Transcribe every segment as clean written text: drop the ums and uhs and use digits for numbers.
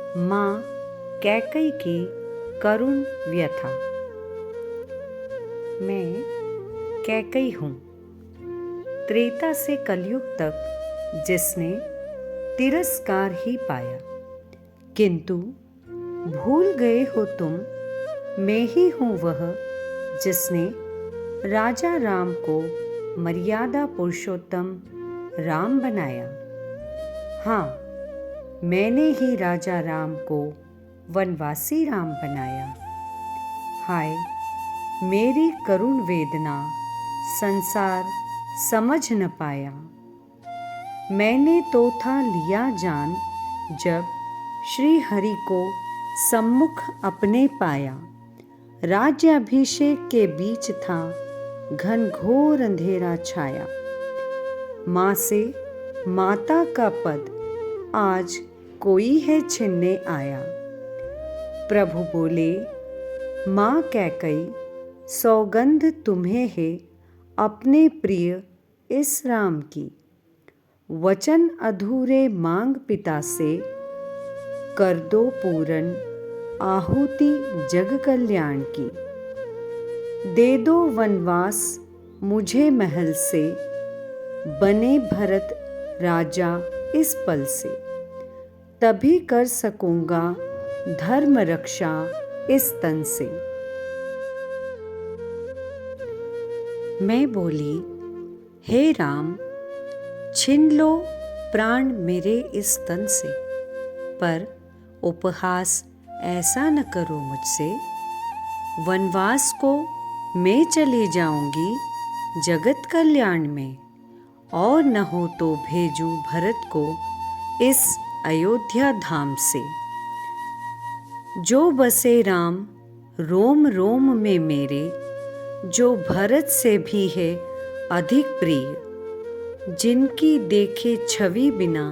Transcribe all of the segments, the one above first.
माँ कैकई की करुण व्यथा। मैं कैकई हूँ, त्रेता से कलयुग तक जिसने तिरस्कार ही पाया। किंतु भूल गए हो तुम, मैं ही हूँ वह जिसने राजा राम को मर्यादा पुरुषोत्तम राम बनाया। हाँ, मैंने ही राजा राम को वनवासी राम बनाया। हाय मेरी करुण वेदना संसार समझ न पाया। मैंने तो था लिया जान जब श्री हरि को सम्मुख अपने पाया। राज्याभिषेक के बीच था घनघोर अंधेरा छाया। माँ से माता का पद आज कोई है छीनने आया। प्रभु बोले, माँ कैकई सौगंध तुम्हें है अपने प्रिय इस राम की। वचन अधूरे मांग पिता से, कर दो पूरन आहुति जग कल्याण की। दे दो वनवास मुझे महल से, बने भरत राजा इस पल से। तभी कर सकूंगा धर्म रक्षा इस तन से। मैं बोली, हे राम छीन लो प्राण मेरे इस तन से, पर उपहास ऐसा न करो मुझसे। वनवास को मैं चली जाऊंगी जगत कल्याण में, और न हो तो भेजूं भरत को इस अयोध्या धाम से। जो बसे राम रोम रोम में मेरे, जो भरत से भी है अधिक प्रिय। जिनकी देखे छवि बिना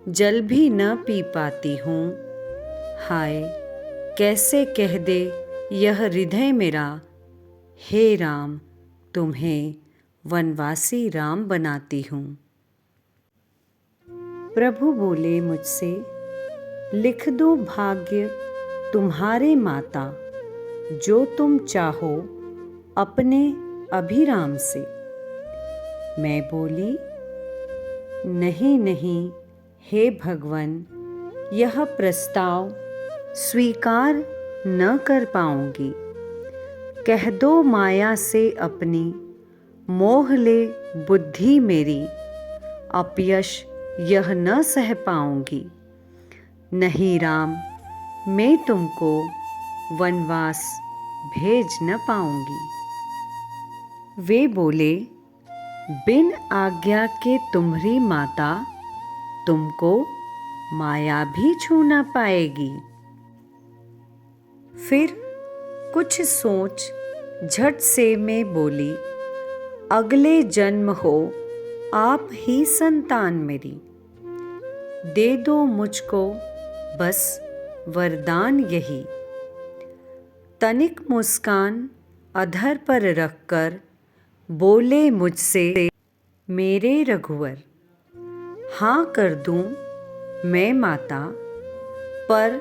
जल भी न पी पाती हूँ। हाय कैसे कह दे यह हृदय मेरा, हे राम तुम्हें वनवासी राम बनाती हूँ। प्रभु बोले मुझसे, लिख दो भाग्य तुम्हारे माता, जो तुम चाहो अपने अभिराम से। मैं बोली, नहीं नहीं हे भगवन, यह प्रस्ताव स्वीकार न कर पाऊंगी। कह दो माया से अपनी, मोह ले बुद्धि मेरी। अपयश यह न सह पाऊंगी। नहीं राम, मैं तुमको वनवास भेज न पाऊंगी। वे बोले, बिन आज्ञा के तुम्हारी माता, तुमको माया भी छू न पाएगी। फिर कुछ सोच झट से मैं बोली, अगले जन्म हो आप ही संतान मेरी। दे दो मुझको बस वरदान यही। तनिक मुस्कान अधर पर रखकर बोले मुझसे मेरे रघुवर। हाँ कर दूं मैं माता, पर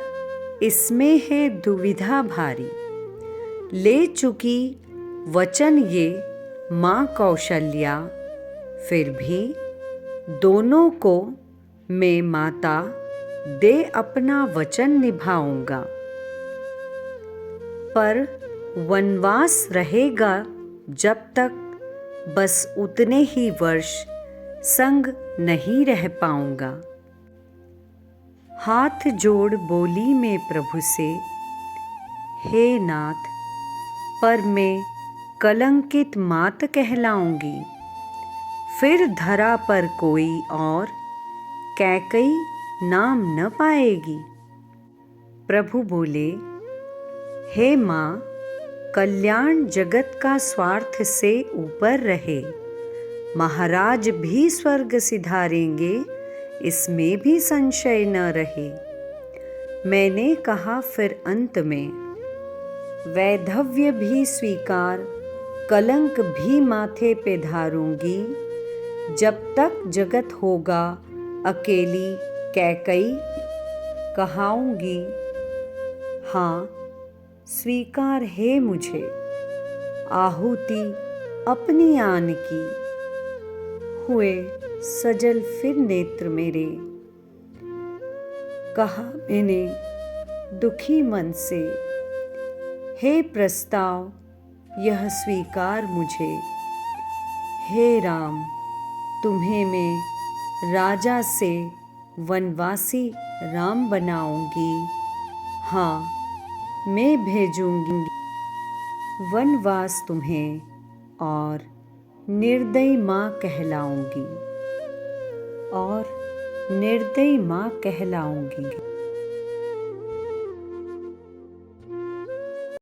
इसमें है दुविधा भारी। ले चुकी वचन ये माँ कौशल्या, फिर भी दोनों को मैं माता दे अपना वचन निभाऊंगा। पर वनवास रहेगा जब तक, बस उतने ही वर्ष संग नहीं रह पाऊंगा। हाथ जोड़ बोली मैं प्रभु से, हे नाथ पर मैं कलंकित मात कहलाऊंगी। फिर धरा पर कोई और कैकई नाम न पाएगी। प्रभु बोले, हे माँ कल्याण जगत का स्वार्थ से ऊपर रहे। महाराज भी स्वर्ग सिधारेंगे, इसमें भी संशय न रहे। मैंने कहा फिर अंत में, वैधव्य भी स्वीकार, कलंक भी माथे पे धारूंगी। जब तक जगत होगा अकेली कैकई, कहाऊंगी, हाँ स्वीकार है मुझे आहुति अपनी आन की। हुए सजल फिर नेत्र मेरे, कहा मैंने दुखी मन से, हे प्रस्ताव यह स्वीकार मुझे। हे राम, तुम्हें मैं राजा से वनवासी राम बनाऊंगी, हाँ मैं भेजूंगी वनवास तुम्हें और निर्दयी माँ कहलाऊंगी, और निर्दयी माँ कहलाऊंगी।